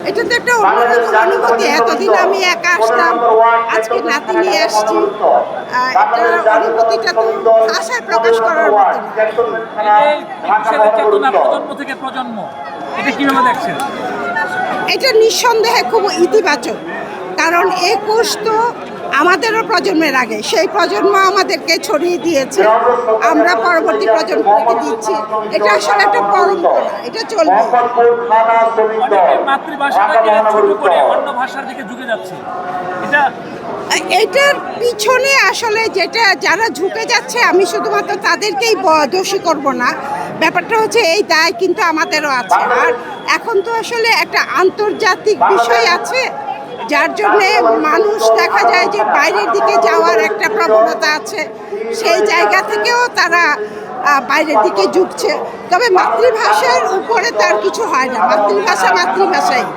এটা তো একটা অন্যরকম অনুভূতি। এতদিন আমি একা আসতাম, আজকে নাতি নিয়ে আসছি। এটা অনুভূতিটা তো ভাষায় প্রকাশ করার মতো না। এই যে একুশের চেতনা প্রজন্ম থেকে প্রজন্ম, এটা কিভাবে দেখছেন? এটা নিঃসন্দেহে খুব ইতিবাচক, কারণ ২১ তো আমাদেরও প্রজন্মের আগে, সেই প্রজন্ম আমাদেরকে ছড়িয়ে দিয়েছে, আমরা পরবর্তী প্রজন্মকে দিচ্ছি। এটা আসলে একটা পরম্পরা, এটা চলবে। অনেকে মাতৃভাষাটাকে ছোট করে অন্য ভাষার দিকে ঝুঁকে যাচ্ছে, এটা এটার পিছনে আসলে যেটা যারা ঝুঁকে যাচ্ছে, আমি শুধুমাত্র তাদেরকেই দোষী করব না। ব্যাপারটা হচ্ছে এই দায় কিন্তু আমাদেরও আছে। আর এখন তো আসলে একটা আন্তর্জাতিক বিষয় আছে, যার জন্যে মানুষ দেখা যায় যে বাইরের দিকে যাওয়ার একটা প্রবণতা আছে, সেই জায়গা থেকেও তারা বাইরের দিকে ঝুঁকছে। তবে মাতৃভাষার উপরে তার কিছু হয় না, মাতৃভাষা মাতৃভাষাই।